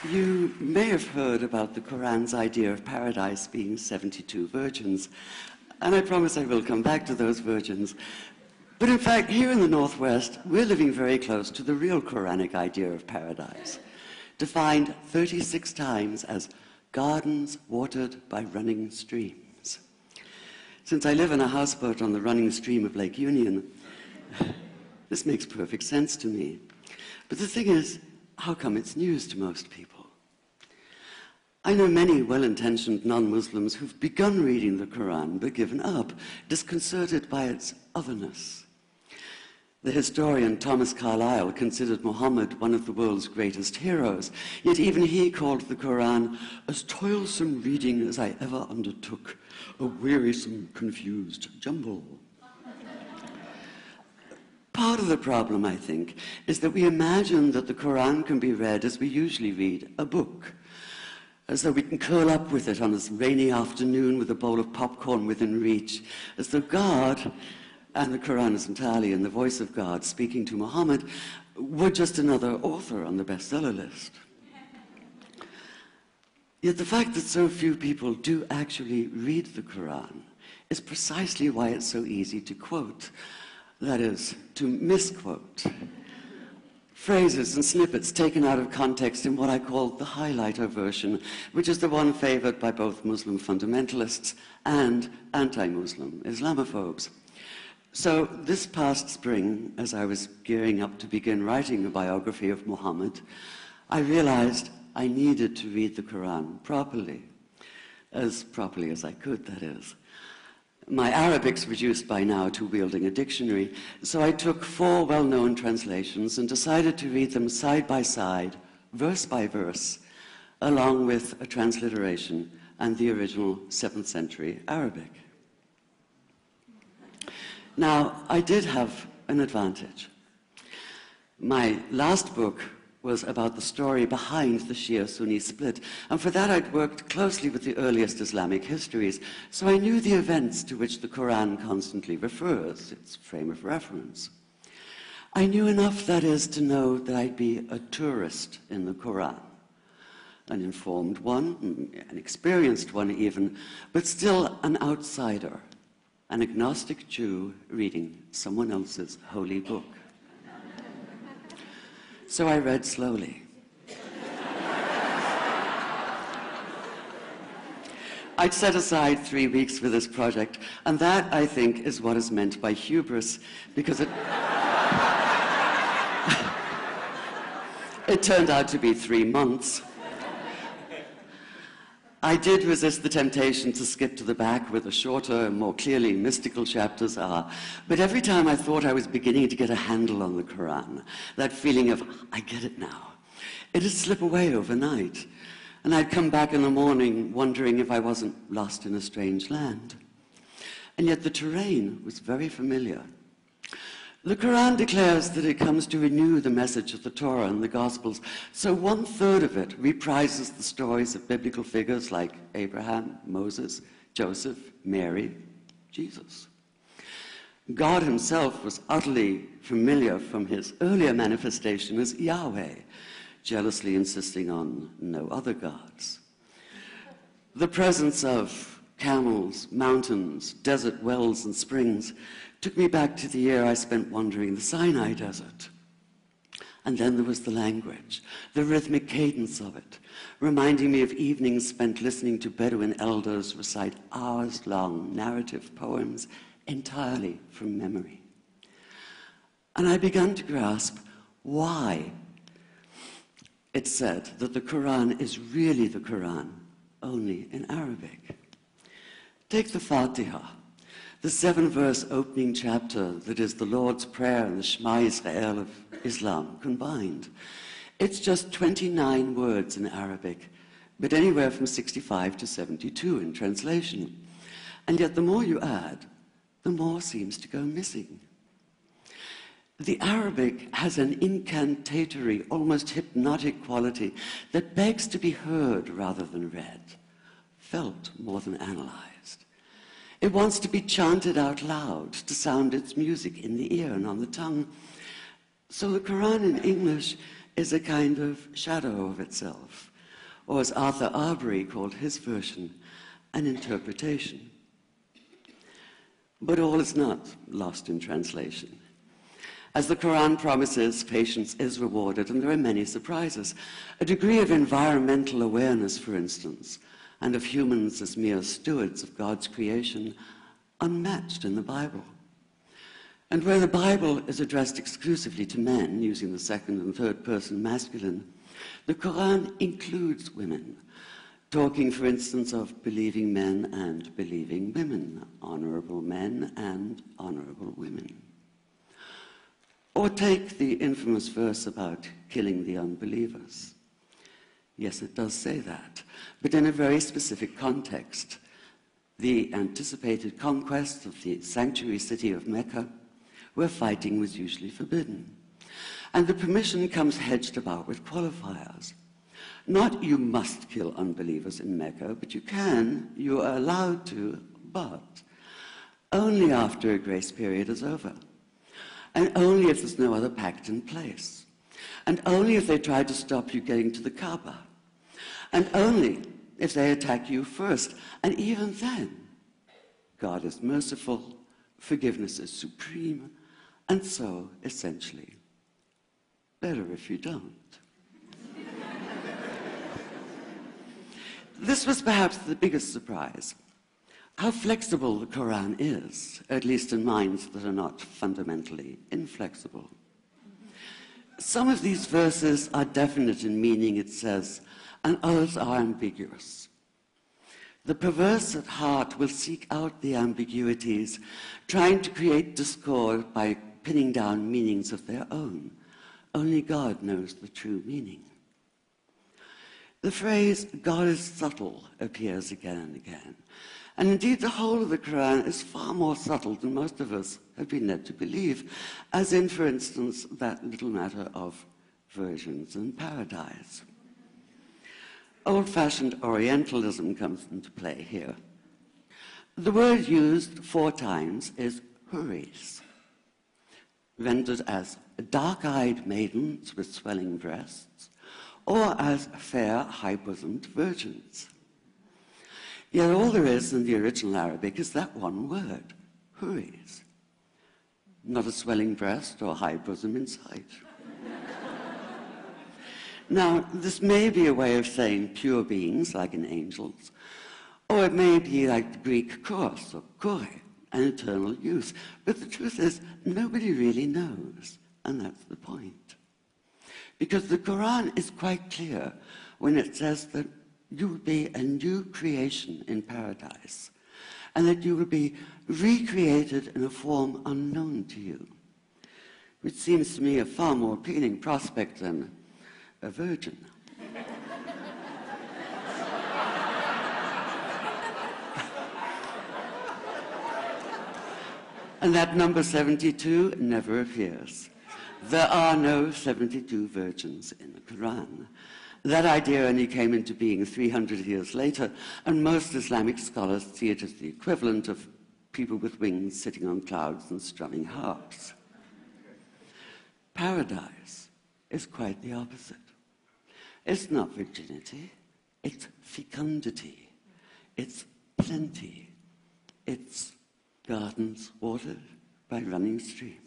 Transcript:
You may have heard about the Koran's idea of paradise being 72 virgins, and I promise I will come back to those virgins. But in fact, here in the Northwest, we're living very close to the real Quranic idea of paradise, defined 36 times as gardens watered by running streams. Since I live in a houseboat on the running stream of Lake Union, this makes perfect sense to me. But the thing is, how come it's news to most people? I know many well-intentioned non-Muslims who've begun reading the Quran but given up, disconcerted by its otherness. The historian Thomas Carlyle considered Muhammad one of the world's greatest heroes, yet even he called the Quran as toilsome reading as I ever undertook, a wearisome, confused jumble. Part of the problem, I think, is that we imagine that the Quran can be read as we usually read a book, as though we can curl up with it on this rainy afternoon with a bowl of popcorn within reach, as though God, and the Quran is entirely in the voice of God speaking to Muhammad, were just another author on the bestseller list. Yet the fact that so few people do actually read the Quran is precisely why it's so easy to quote, that is, to misquote. Phrases and snippets taken out of context in what I call the highlighter version, which is the one favored by both Muslim fundamentalists and anti-Muslim Islamophobes. So this past spring, as I was gearing up to begin writing a biography of Muhammad, I realized I needed to read the Quran properly as I could, that is. My Arabic's reduced by now to wielding a dictionary, so I took 4 well-known translations and decided to read them side by side, verse by verse, along with a transliteration and the original 7th century Arabic. Now, I did have an advantage. My last book was about the story behind the Shia-Sunni split, and for that I'd worked closely with the earliest Islamic histories, so I knew the events to which the Quran constantly refers, its frame of reference. I knew enough, that is, to know that I'd be a tourist in the Quran, an informed one, an experienced one even, but still an outsider, an agnostic Jew reading someone else's holy book. So I read slowly. I'd set aside 3 weeks for this project, and that, I think, is what is meant by hubris, because it turned out to be 3 months. I did resist the temptation to skip to the back where the shorter, more clearly mystical chapters are, but every time I thought I was beginning to get a handle on the Quran, that feeling of, I get it now, it'd slip away overnight, and I'd come back in the morning wondering if I wasn't lost in a strange land. And yet the terrain was very familiar. The Quran declares that it comes to renew the message of the Torah and the Gospels, so 1/3 of it reprises the stories of biblical figures like Abraham, Moses, Joseph, Mary, Jesus. God himself was utterly familiar from his earlier manifestation as Yahweh, jealously insisting on no other gods. The presence of camels, mountains, desert wells, and springs took me back to the year I spent wandering the Sinai desert. And then there was the language, the rhythmic cadence of it, reminding me of evenings spent listening to Bedouin elders recite hours-long narrative poems entirely from memory. And I began to grasp why it's said that the Quran is really the Quran, only in Arabic. Take the Fatiha, the 7-verse opening chapter that is the Lord's Prayer and the Shema Israel of Islam combined. It's just 29 words in Arabic, but anywhere from 65 to 72 in translation. And yet the more you add, the more seems to go missing. The Arabic has an incantatory, almost hypnotic quality that begs to be heard rather than read, felt more than analyzed. It wants to be chanted out loud, to sound its music in the ear and on the tongue. So the Quran in English is a kind of shadow of itself, or as Arthur Arbery called his version, an interpretation. But all is not lost in translation. As the Quran promises, patience is rewarded, and there are many surprises. A degree of environmental awareness, for instance, and of humans as mere stewards of God's creation, unmatched in the Bible. And where the Bible is addressed exclusively to men, using the second and third person masculine, the Quran includes women, talking, for instance, of believing men and believing women, honorable men and honorable women. Or take the infamous verse about killing the unbelievers. Yes, it does say that, but in a very specific context. The anticipated conquest of the sanctuary city of Mecca, where fighting was usually forbidden. And the permission comes hedged about with qualifiers. Not you must kill unbelievers in Mecca, but you are allowed to, but only after a grace period is over. And only if there's no other pact in place. And only if they try to stop you getting to the Kaaba. And only if they attack you first. And even then, God is merciful, forgiveness is supreme, and so, essentially, better if you don't. This was perhaps the biggest surprise. How flexible the Quran is, at least in minds that are not fundamentally inflexible. Some of these verses are definite in meaning, it says, and others are ambiguous. The perverse at heart will seek out the ambiguities, trying to create discord by pinning down meanings of their own. Only God knows the true meaning. The phrase, God is subtle, appears again and again. And indeed, the whole of the Quran is far more subtle than most of us have been led to believe, as in, for instance, that little matter of virgins and paradise. Old-fashioned Orientalism comes into play here. The word used 4 times is huris, rendered as dark-eyed maidens with swelling breasts, or as fair, high-bosomed virgins. Yet all there is in the original Arabic is that one word, huris. Not a swelling breast or high bosom in sight. Now, this may be a way of saying pure beings, like in angels, or it may be like the Greek kos, or kore, an eternal youth. But the truth is, nobody really knows, and that's the point. Because the Quran is quite clear when it says that you will be a new creation in paradise, and that you will be recreated in a form unknown to you, which seems to me a far more appealing prospect than a virgin. And that number 72 never appears. There are no 72 virgins in the Quran. That idea only came into being 300 years later, and most Islamic scholars see it as the equivalent of people with wings sitting on clouds and strumming harps. Paradise is quite the opposite. It's not virginity, it's fecundity, it's plenty, it's gardens watered by running streams.